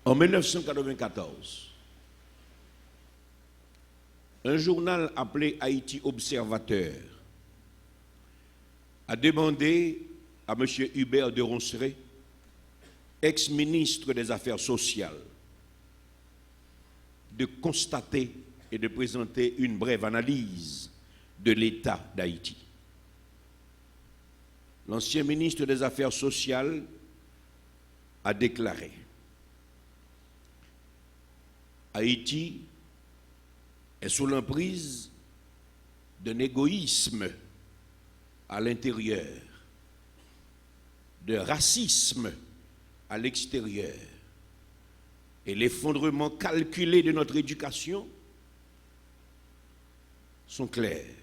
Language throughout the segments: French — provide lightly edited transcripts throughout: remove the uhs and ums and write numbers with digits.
En 1994, un journal appelé Haïti Observateur a demandé à M. Hubert de Ronceret, ex-ministre des Affaires sociales, de constater et de présenter une brève analyse de l'état d'Haïti. L'ancien ministre des Affaires sociales a déclaré: Haïti est sous l'emprise d'un égoïsme à l'intérieur, de racisme à l'extérieur, et l'effondrement calculé de notre éducation sont clairs.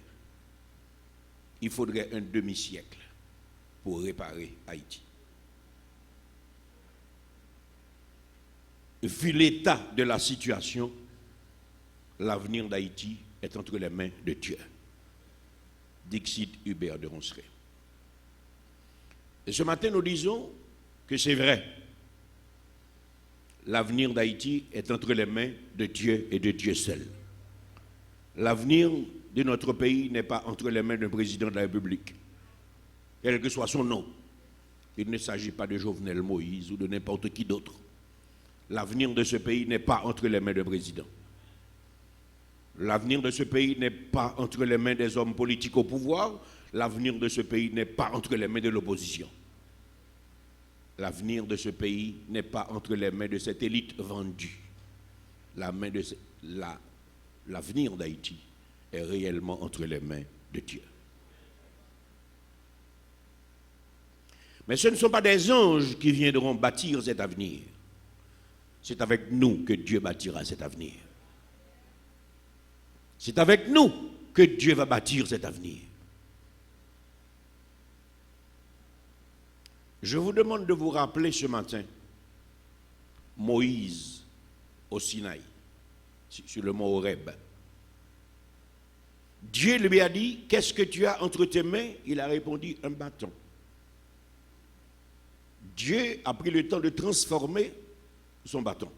Il faudrait un demi-siècle pour réparer Haïti. Vu l'état de la situation, l'avenir d'Haïti est entre les mains de Dieu. Dixit Hubert de Ronceret. Et ce matin, nous disons que c'est vrai. L'avenir d'Haïti est entre les mains de Dieu et de Dieu seul. L'avenir de notre pays n'est pas entre les mains d'un président de la République, quel que soit son nom. Il ne s'agit pas de Jovenel Moïse ou de n'importe qui d'autre. L'avenir de ce pays n'est pas entre les mains d'un président. L'avenir de ce pays n'est pas entre les mains des hommes politiques au pouvoir. L'avenir de ce pays n'est pas entre les mains de l'opposition. L'avenir de ce pays n'est pas entre les mains de cette élite vendue. L'avenir d'Haïti est réellement entre les mains de Dieu. Mais ce ne sont pas des anges qui viendront bâtir cet avenir. C'est avec nous que Dieu bâtira cet avenir. C'est avec nous que Dieu va bâtir cet avenir. Je vous demande de vous rappeler ce matin Moïse au Sinaï, sur le mont Horeb. Dieu lui a dit: qu'est-ce que tu as entre tes mains? Il a répondu: un bâton. Dieu a pris le temps de transformer son bâton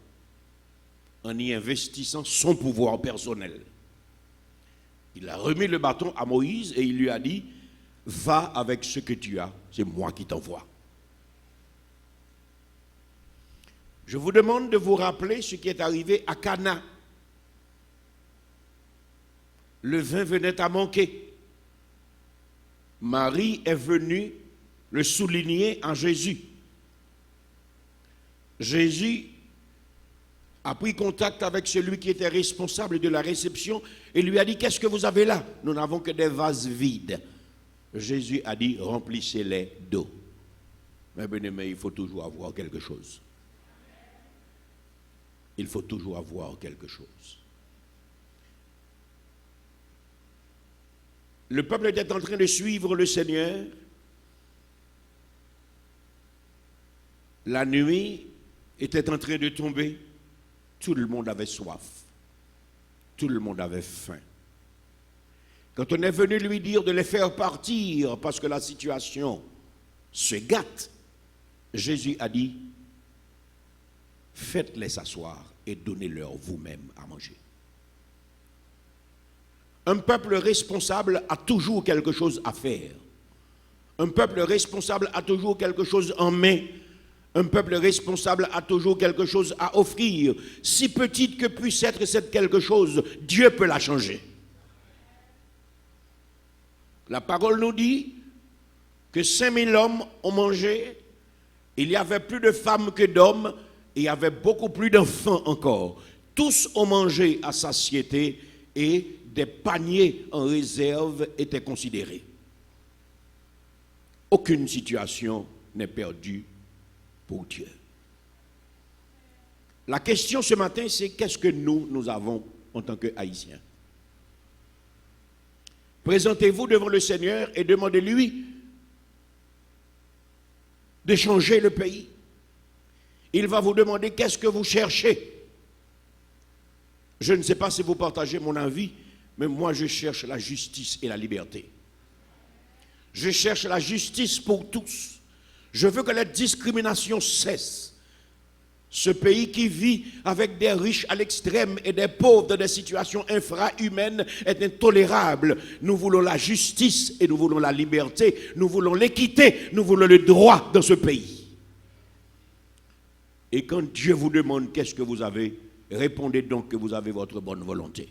en y investissant son pouvoir personnel. Il a remis le bâton à Moïse et il lui a dit: va avec ce que tu as, c'est moi qui t'envoie. Je vous demande de vous rappeler ce qui est arrivé à Cana. Le vin venait à manquer. Marie est venue le souligner en Jésus. Jésus a pris contact avec celui qui était responsable de la réception et lui a dit: qu'est-ce que vous avez là? Nous n'avons que des vases vides. Jésus a dit: remplissez-les d'eau. Mais bien aimé, il faut toujours avoir quelque chose. Il faut toujours avoir quelque chose. Le peuple était en train de suivre le Seigneur. La nuit était en train de tomber. Tout le monde avait soif. Tout le monde avait faim. Quand on est venu lui dire de les faire partir parce que la situation se gâte, Jésus a dit: faites-les s'asseoir et donnez-leur vous-même à manger. Un peuple responsable a toujours quelque chose à faire. Un peuple responsable a toujours quelque chose en main. Un peuple responsable a toujours quelque chose à offrir. Si petite que puisse être cette quelque chose, Dieu peut la changer. La parole nous dit que 5000 hommes ont mangé. Il y avait plus de femmes que d'hommes. Et il y avait beaucoup plus d'enfants encore. Tous ont mangé à satiété et des paniers en réserve étaient considérés. Aucune situation n'est perdue pour Dieu. La question ce matin, c'est qu'est-ce que nous avons en tant que Haïtiens? Présentez-vous devant le Seigneur et demandez-lui de changer le pays. Il va vous demander qu'est-ce que vous cherchez. Je ne sais pas si vous partagez mon avis, mais moi je cherche la justice et la liberté. Je cherche la justice pour tous. Je veux que la discrimination cesse. Ce pays qui vit avec des riches à l'extrême et des pauvres dans des situations infrahumaines est intolérable. Nous voulons la justice et nous voulons la liberté. Nous voulons l'équité, nous voulons le droit dans ce pays. Et quand Dieu vous demande qu'est-ce que vous avez, répondez donc que vous avez votre bonne volonté.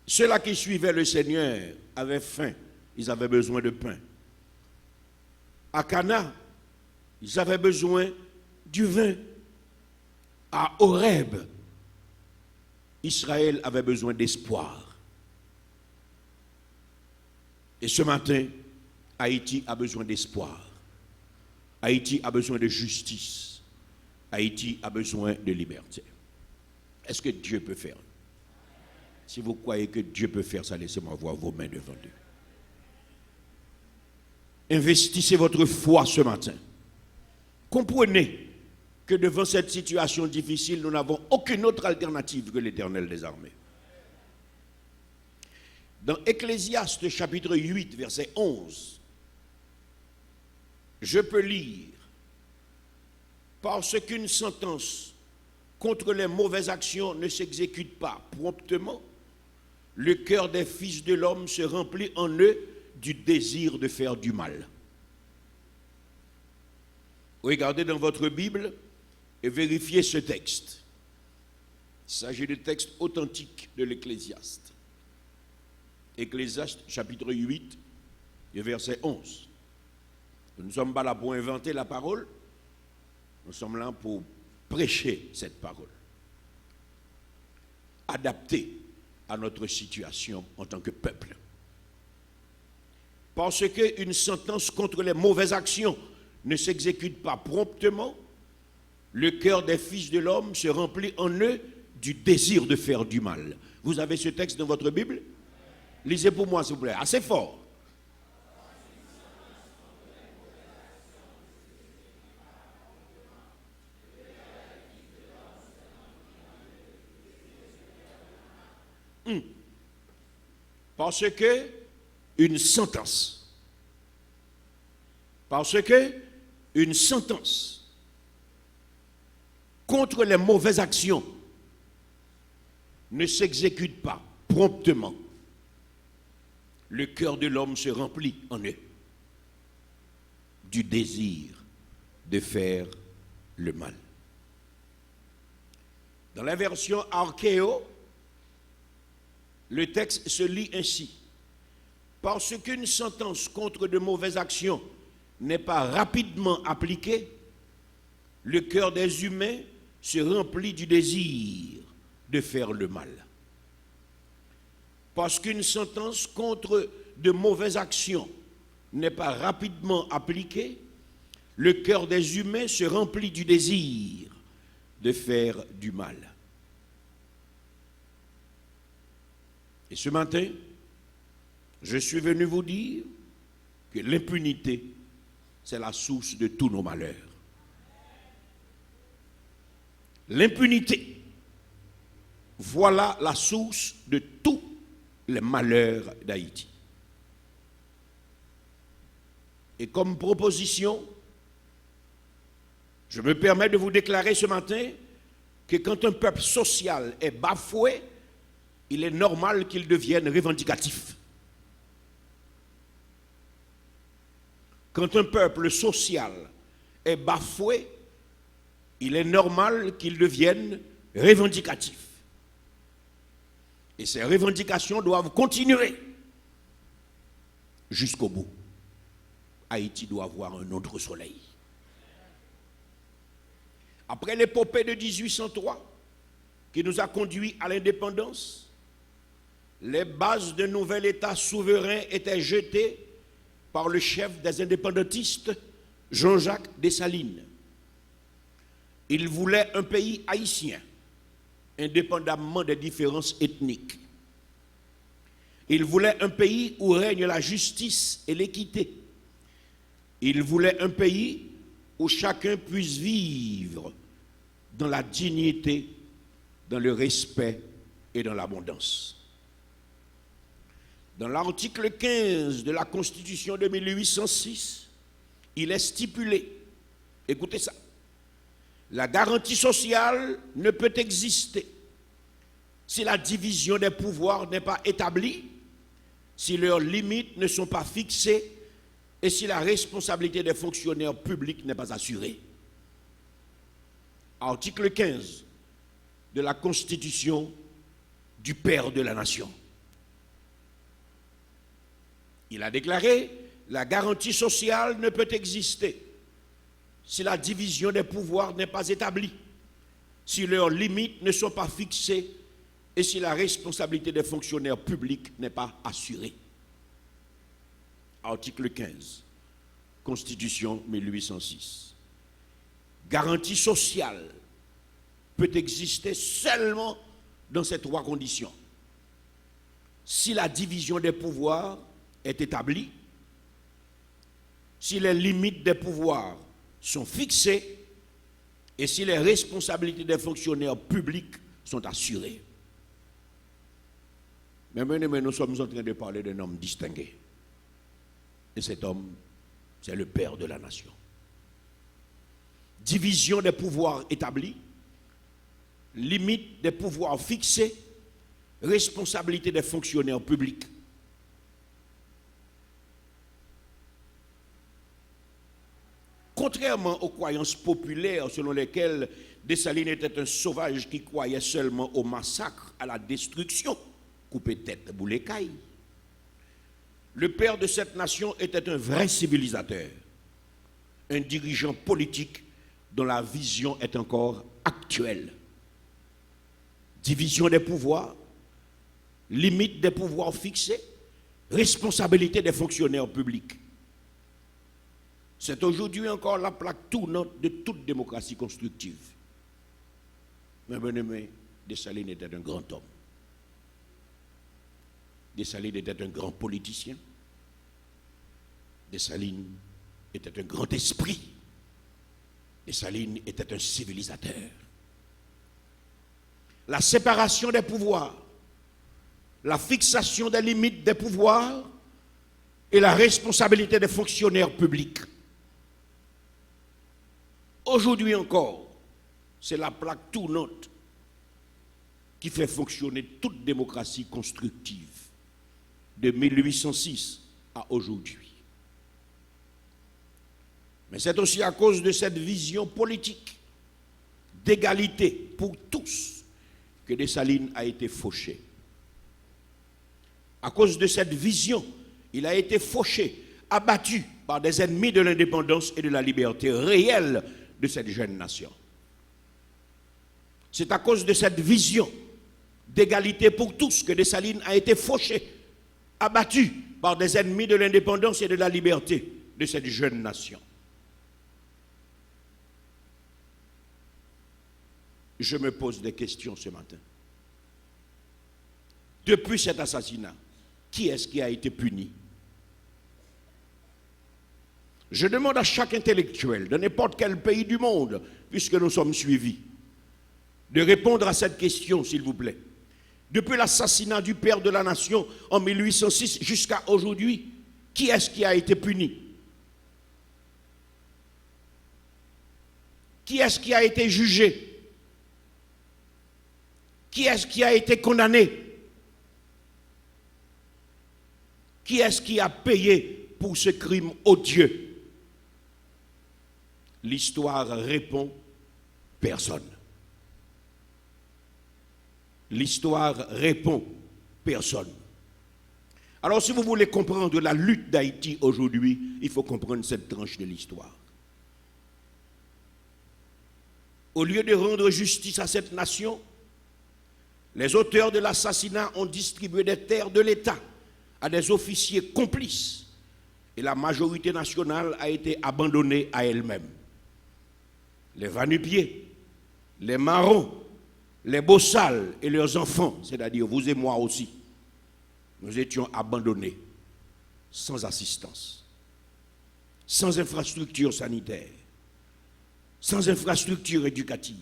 Ceux-là qui suivaient le Seigneur avaient faim, ils avaient besoin de pain. À Cana, ils avaient besoin du vin. À Horeb, Israël avait besoin d'espoir. Et ce matin, Haïti a besoin d'espoir. Haïti a besoin de justice. Haïti a besoin de liberté. Est-ce que Dieu peut faire? Si vous croyez que Dieu peut faire ça, laissez-moi voir vos mains devant Dieu. Investissez votre foi ce matin. Comprenez que devant cette situation difficile, nous n'avons aucune autre alternative que l'Éternel des armées. Dans Ecclésiaste chapitre 8, verset 11, je peux lire: parce qu'une sentence contre les mauvaises actions ne s'exécute pas promptement, le cœur des fils de l'homme se remplit en eux du désir de faire du mal. Regardez dans votre Bible et vérifiez ce texte. Il s'agit du texte authentique de l'Ecclésiaste. Ecclésiaste chapitre 8, verset 11. Nous ne sommes pas là pour inventer la parole, nous sommes là pour prêcher cette parole, adaptée à notre situation en tant que peuple. Parce qu'une sentence contre les mauvaises actions ne s'exécute pas promptement, le cœur des fils de l'homme se remplit en eux du désir de faire du mal. Vous avez ce texte dans votre Bible? Lisez pour moi, s'il vous plaît, assez fort. Parce que une sentence contre les mauvaises actions ne s'exécute pas promptement, le cœur de l'homme se remplit en eux du désir de faire le mal. Dans la version Archéo, le texte se lit ainsi: parce qu'une sentence contre de mauvaises actions n'est pas rapidement appliquée, le cœur des humains se remplit du désir de faire le mal. Parce qu'une sentence contre de mauvaises actions n'est pas rapidement appliquée, le cœur des humains se remplit du désir de faire du mal. Et ce matin, je suis venu vous dire que l'impunité, c'est la source de tous nos malheurs. L'impunité, voilà la source de tous les malheurs d'Haïti. Et comme proposition, je me permets de vous déclarer ce matin que quand un peuple social est bafoué, il est normal qu'il devienne revendicatif. Quand un peuple social est bafoué, il est normal qu'il devienne revendicatif. Et ces revendications doivent continuer jusqu'au bout. Haïti doit avoir un autre soleil. Après l'épopée de 1803, qui nous a conduits à l'indépendance, les bases d'un nouvel État souverain étaient jetées par le chef des indépendantistes, Jean-Jacques Dessalines. Il voulait un pays haïtien, indépendamment des différences ethniques. Il voulait un pays où règne la justice et l'équité. Il voulait un pays où chacun puisse vivre dans la dignité, dans le respect et dans l'abondance. Dans l'article 15 de la Constitution de 1806, il est stipulé, écoutez ça, la garantie sociale ne peut exister si la division des pouvoirs n'est pas établie, si leurs limites ne sont pas fixées et si la responsabilité des fonctionnaires publics n'est pas assurée. Article 15 de la Constitution du Père de la Nation. Il a déclaré, la garantie sociale ne peut exister si la division des pouvoirs n'est pas établie, si leurs limites ne sont pas fixées et si la responsabilité des fonctionnaires publics n'est pas assurée. Article 15, Constitution 1806. Garantie sociale peut exister seulement dans ces trois conditions. Si la division des pouvoirs est établie, si les limites des pouvoirs sont fixées et si les responsabilités des fonctionnaires publics sont assurées. Mais nous sommes en train de parler d'un homme distingué. Et cet homme, c'est le Père de la Nation. Division des pouvoirs établie, limite des pouvoirs fixés, responsabilité des fonctionnaires publics. Contrairement aux croyances populaires selon lesquelles Dessalines était un sauvage qui croyait seulement au massacre, à la destruction, couper tête, bouler caille, le père de cette nation était un vrai civilisateur, un dirigeant politique dont la vision est encore actuelle. Division des pouvoirs, limite des pouvoirs fixés, responsabilité des fonctionnaires publics. C'est aujourd'hui encore la plaque tournante de toute démocratie constructive. Mais bien-aimé, Dessalines était un grand homme. Dessalines était un grand politicien. Dessalines était un grand esprit. Dessalines était un civilisateur. La séparation des pouvoirs, la fixation des limites des pouvoirs et la responsabilité des fonctionnaires publics. Aujourd'hui encore, c'est la plaque tournante qui fait fonctionner toute démocratie constructive, de 1806 à aujourd'hui. Mais c'est aussi à cause de cette vision politique d'égalité pour tous que Dessalines a été fauché. À cause de cette vision, il a été fauché, abattu par des ennemis de l'indépendance et de la liberté réelle de cette jeune nation. C'est à cause de cette vision d'égalité pour tous que Dessalines a été fauché, abattu par des ennemis de l'indépendance et de la liberté de cette jeune nation. Je me pose des questions ce matin. Depuis cet assassinat, qui est-ce qui a été puni? Je demande à chaque intellectuel de n'importe quel pays du monde, puisque nous sommes suivis, de répondre à cette question, s'il vous plaît. Depuis l'assassinat du père de la nation en 1806 jusqu'à aujourd'hui, qui est-ce qui a été puni? Qui est-ce qui a été jugé? Qui est-ce qui a été condamné? Qui est-ce qui a payé pour ce crime odieux? L'histoire répond personne. L'histoire répond personne. Alors si vous voulez comprendre la lutte d'Haïti aujourd'hui, il faut comprendre cette tranche de l'histoire. Au lieu de rendre justice à cette nation, les auteurs de l'assassinat ont distribué des terres de l'État à des officiers complices et la majorité nationale a été abandonnée à elle-même. Les va-nu-pieds, les marrons, les bossales et leurs enfants, c'est-à-dire vous et moi aussi, nous étions abandonnés, sans assistance, sans infrastructure sanitaire, sans infrastructure éducative,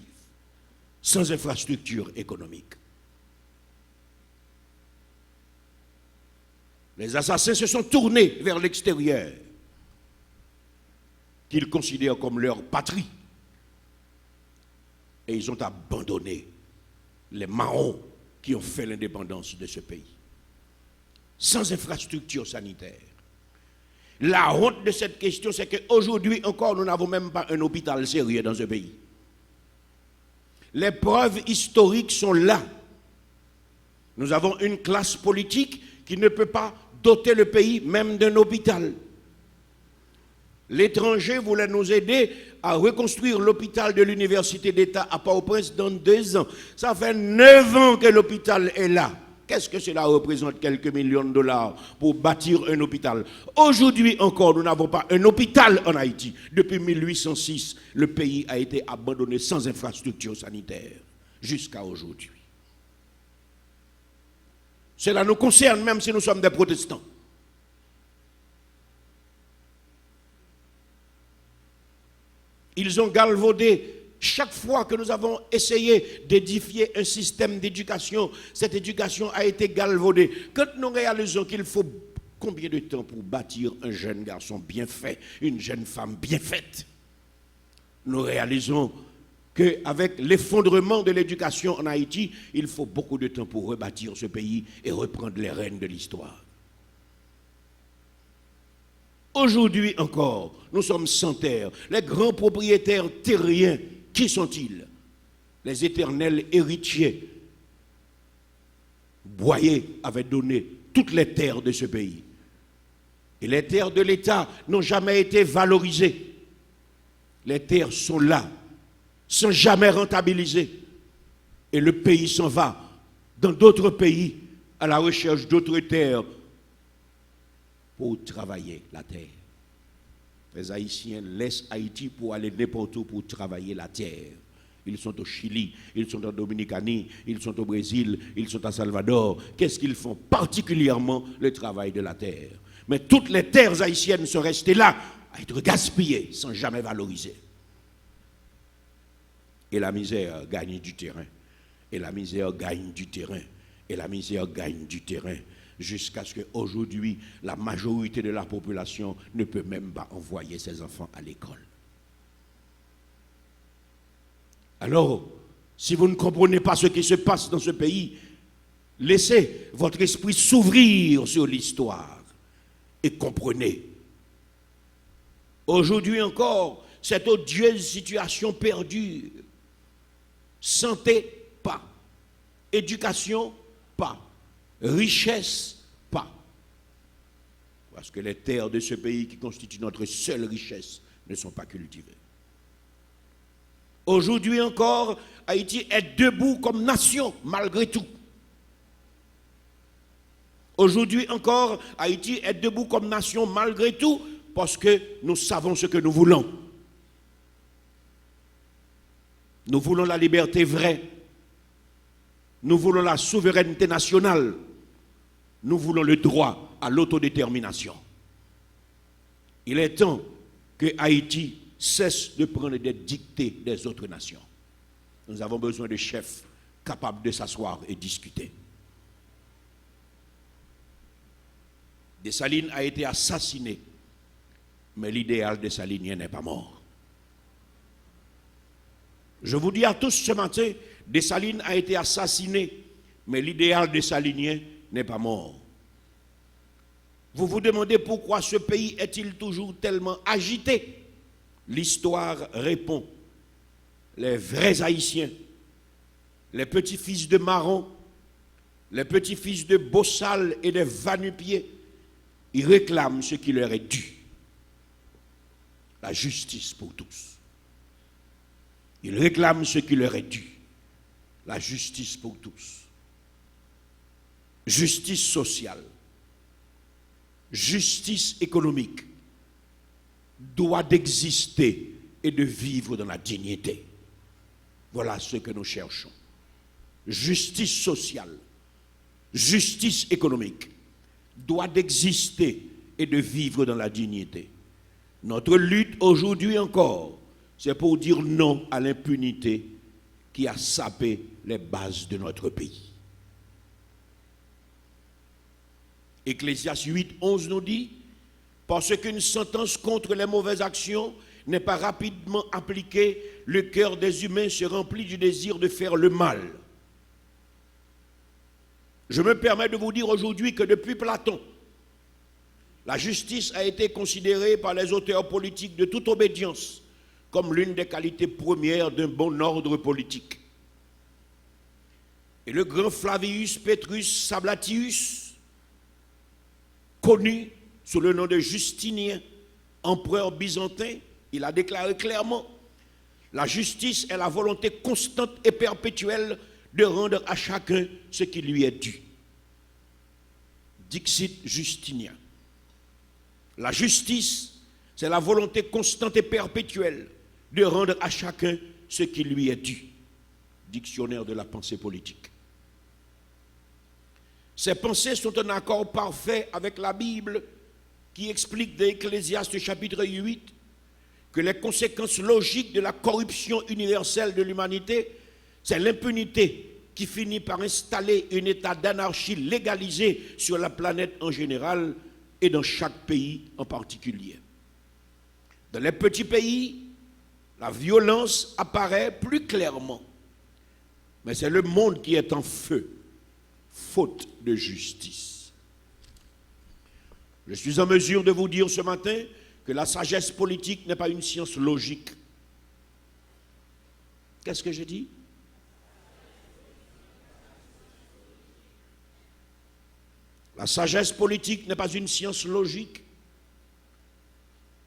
sans infrastructure économique. Les assassins se sont tournés vers l'extérieur. qu'ils considèrent comme leur patrie. Et ils ont abandonné les marrons qui ont fait l'indépendance de ce pays. Sans infrastructure sanitaire. La honte de cette question, c'est qu'aujourd'hui encore, nous n'avons même pas un hôpital sérieux dans ce pays. Les preuves historiques sont là. Nous avons une classe politique qui ne peut pas doter le pays même d'un hôpital. L'étranger voulait nous aider à reconstruire l'hôpital de l'Université d'État à Port-au-Prince dans 2 ans. Ça fait 9 ans que l'hôpital est là. Qu'est-ce que cela représente? Quelques millions de dollars pour bâtir un hôpital. Aujourd'hui encore, nous n'avons pas un hôpital en Haïti. Depuis 1806, le pays a été abandonné sans infrastructure sanitaire jusqu'à aujourd'hui. Cela nous concerne même si nous sommes des protestants. Ils ont galvaudé. Chaque fois que nous avons essayé d'édifier un système d'éducation, cette éducation a été galvaudée. Quand nous réalisons qu'il faut combien de temps pour bâtir un jeune garçon bien fait, une jeune femme bien faite, nous réalisons qu'avec l'effondrement de l'éducation en Haïti, il faut beaucoup de temps pour rebâtir ce pays et reprendre les rênes de l'histoire. Aujourd'hui encore, nous sommes sans terre. Les grands propriétaires terriens, qui sont-ils? Les éternels héritiers. Boyer avait donné toutes les terres de ce pays. Et les terres de l'État n'ont jamais été valorisées. Les terres sont là, sans jamais rentabiliser. Et le pays s'en va dans d'autres pays à la recherche d'autres terres pour travailler la terre. Les Haïtiens laissent Haïti pour aller n'importe où pour travailler la terre. Ils sont au Chili, ils sont en Dominicanie, ils sont au Brésil, ils sont à Salvador. Qu'est-ce qu'ils font? Particulièrement le travail de la terre. Mais toutes les terres haïtiennes sont restées là, à être gaspillées, sans jamais valoriser. Et la misère gagne du terrain. Et la misère gagne du terrain. Et la misère gagne du terrain. Jusqu'à ce qu'aujourd'hui, la majorité de la population ne peut même pas envoyer ses enfants à l'école. Alors, si vous ne comprenez pas ce qui se passe dans ce pays, laissez votre esprit s'ouvrir sur l'histoire et comprenez. Aujourd'hui encore, cette odieuse situation perdure. Santé, pas. Éducation, pas. Richesse, pas. Parce que les terres de ce pays qui constituent notre seule richesse ne sont pas cultivées. Aujourd'hui encore, Haïti est debout comme nation, malgré tout. Aujourd'hui encore, Haïti est debout comme nation, malgré tout, parce que nous savons ce que nous voulons. Nous voulons la liberté vraie. Nous voulons la souveraineté nationale. Nous voulons le droit à l'autodétermination. Il est temps que Haïti cesse de prendre des dictées des autres nations. Nous avons besoin de chefs capables de s'asseoir et discuter. Dessalines a été assassiné, mais l'idéal dessalinien n'est pas mort. Je vous dis à tous ce matin, Dessalines a été assassiné, mais l'idéal dessalinien n'est pas mort. Vous vous demandez pourquoi ce pays est-il toujours tellement agité? L'histoire répond. Les vrais Haïtiens, les petits-fils de Marron, les petits-fils de Bossal et de Vanupier, ils réclament ce qui leur est dû. La justice pour tous. Ils réclament ce qui leur est dû. La justice pour tous. Justice sociale. Justice économique. Droit d'exister et de vivre dans la dignité. Voilà ce que nous cherchons. Justice sociale. Justice économique. Droit d'exister et de vivre dans la dignité. Notre lutte aujourd'hui encore, c'est pour dire non à l'impunité qui a sapé les bases de notre pays. Ecclésiaste 8, 11 nous dit, parce qu'une sentence contre les mauvaises actions n'est pas rapidement appliquée, le cœur des humains se remplit du désir de faire le mal. Je me permets de vous dire aujourd'hui que depuis Platon, la justice a été considérée par les auteurs politiques de toute obédience comme l'une des qualités premières d'un bon ordre politique. Et le grand Flavius Petrus Sablatius, connu sous le nom de Justinien, empereur byzantin, il a déclaré clairement: la justice est la volonté constante et perpétuelle de rendre à chacun ce qui lui est dû. Dixit Justinien. La justice, c'est la volonté constante et perpétuelle de rendre à chacun ce qui lui est dû. Dictionnaire de la pensée politique. Ces pensées sont en accord parfait avec la Bible qui explique dans Ecclésiaste chapitre 8 que les conséquences logiques de la corruption universelle de l'humanité, c'est l'impunité qui finit par installer un état d'anarchie légalisé sur la planète en général et dans chaque pays en particulier. Dans les petits pays, la violence apparaît plus clairement. Mais c'est le monde qui est en feu, faute de justice. Je suis en mesure de vous dire ce matin que la sagesse politique n'est pas une science logique. Qu'est-ce que j'ai dit? La sagesse politique n'est pas une science logique.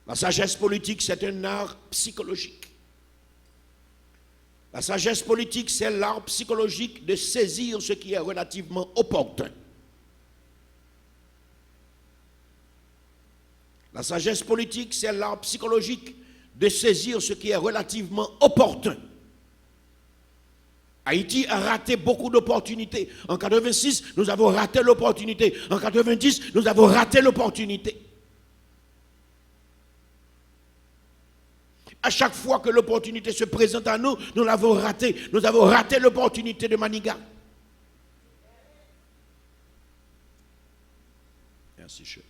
La sagesse politique, c'est un art psychologique. La sagesse politique, c'est l'art psychologique de saisir ce qui est relativement opportun. La sagesse politique, c'est l'art psychologique de saisir ce qui est relativement opportun. Haïti a raté beaucoup d'opportunités. En 86, nous avons raté l'opportunité. En 90, nous avons raté l'opportunité. À chaque fois que l'opportunité se présente à nous, nous l'avons raté. Nous avons raté l'opportunité de Maniga. Merci, chef.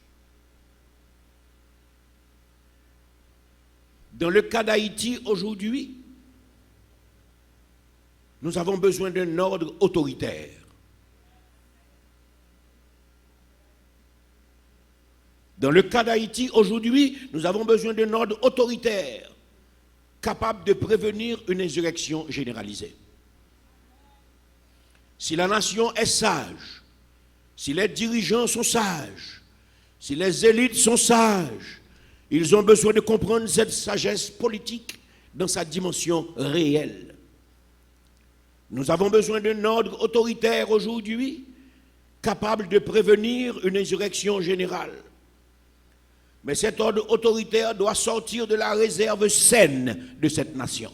Dans le cas d'Haïti aujourd'hui, nous avons besoin d'un ordre autoritaire. Dans le cas d'Haïti aujourd'hui, nous avons besoin d'un ordre autoritaire capable de prévenir une insurrection généralisée. Si la nation est sage, si les dirigeants sont sages, si les élites sont sages, ils ont besoin de comprendre cette sagesse politique dans sa dimension réelle. Nous avons besoin d'un ordre autoritaire aujourd'hui, capable de prévenir une insurrection générale. Mais cet ordre autoritaire doit sortir de la réserve saine de cette nation.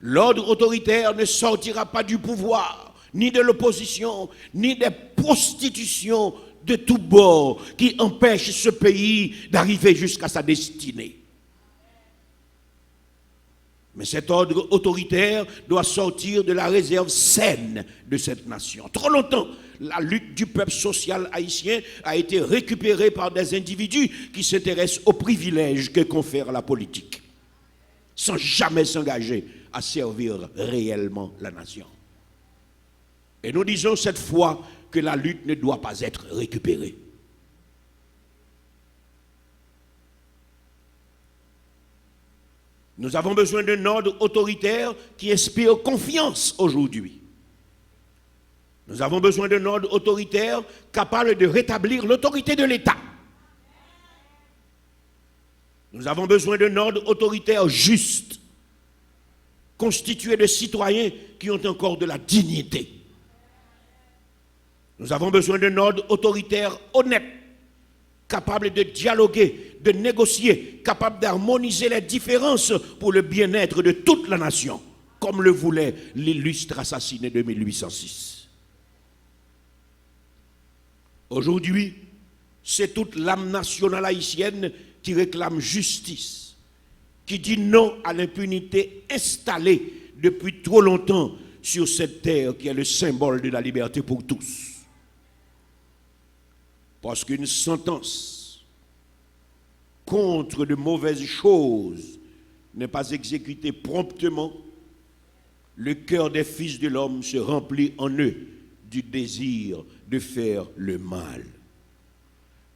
L'ordre autoritaire ne sortira pas du pouvoir, ni de l'opposition, ni des prostitutions de tous bords qui empêchent ce pays d'arriver jusqu'à sa destinée. Mais cet ordre autoritaire doit sortir de la réserve saine de cette nation. Trop longtemps, la lutte du peuple social haïtien a été récupérée par des individus qui s'intéressent aux privilèges que confère la politique, sans jamais s'engager à servir réellement la nation. Et nous disons cette fois que la lutte ne doit pas être récupérée. Nous avons besoin d'un ordre autoritaire qui inspire confiance aujourd'hui. Nous avons besoin d'un ordre autoritaire capable de rétablir l'autorité de l'État. Nous avons besoin d'un ordre autoritaire juste, constitué de citoyens qui ont encore de la dignité. Nous avons besoin d'un ordre autoritaire honnête, capable de dialoguer, de négocier, capable d'harmoniser les différences pour le bien-être de toute la nation, comme le voulait l'illustre assassiné de 1806. Aujourd'hui, c'est toute l'âme nationale haïtienne qui réclame justice, qui dit non à l'impunité installée depuis trop longtemps sur cette terre qui est le symbole de la liberté pour tous. Parce qu'une sentence contre de mauvaises choses n'est pas exécutée promptement, le cœur des fils de l'homme se remplit en eux du désir de faire le mal.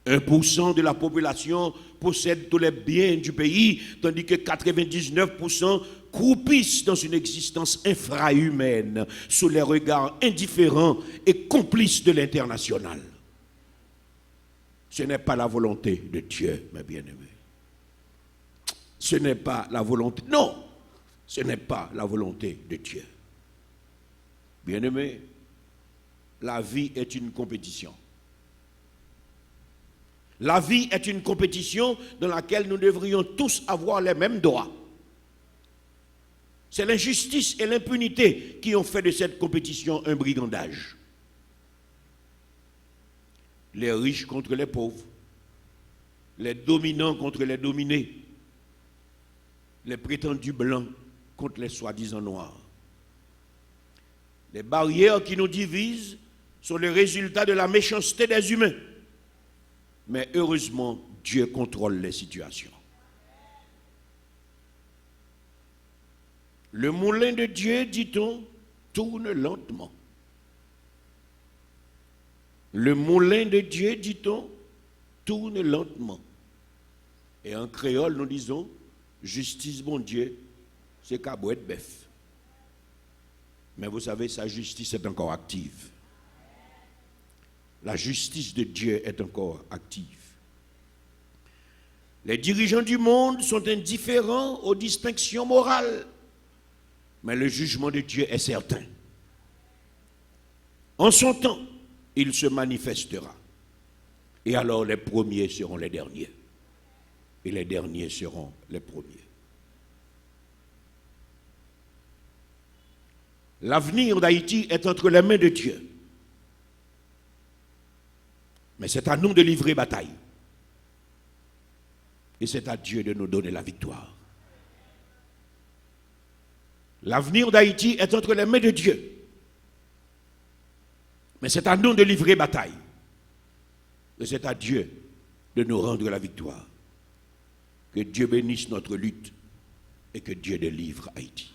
1% de la population possède tous les biens du pays, tandis que 99% croupissent dans une existence infrahumaine, sous les regards indifférents et complices de l'international. Ce n'est pas la volonté de Dieu, mes bien-aimés. Ce n'est pas la volonté, non, ce n'est pas la volonté de Dieu. Bien-aimés, la vie est une compétition. La vie est une compétition dans laquelle nous devrions tous avoir les mêmes droits. C'est l'injustice et l'impunité qui ont fait de cette compétition un brigandage. Les riches contre les pauvres, les dominants contre les dominés, les prétendus blancs contre les soi-disant noirs. Les barrières qui nous divisent sont le résultat de la méchanceté des humains. Mais heureusement, Dieu contrôle les situations. Le moulin de Dieu, dit-on, tourne lentement. Le moulin de Dieu, dit-on, tourne lentement. Et en créole, nous disons, justice, bon Dieu, c'est cabouette bœuf. Mais vous savez, sa justice est encore active. La justice de Dieu est encore active. Les dirigeants du monde sont indifférents aux distinctions morales, mais le jugement de Dieu est certain. En son temps, il se manifestera. Et alors les premiers seront les derniers. Et les derniers seront les premiers. L'avenir d'Haïti est entre les mains de Dieu. Mais c'est à nous de livrer bataille. Et c'est à Dieu de nous donner la victoire. L'avenir d'Haïti est entre les mains de Dieu. Mais c'est à nous de livrer bataille. Et c'est à Dieu de nous rendre la victoire. Que Dieu bénisse notre lutte et que Dieu délivre Haïti.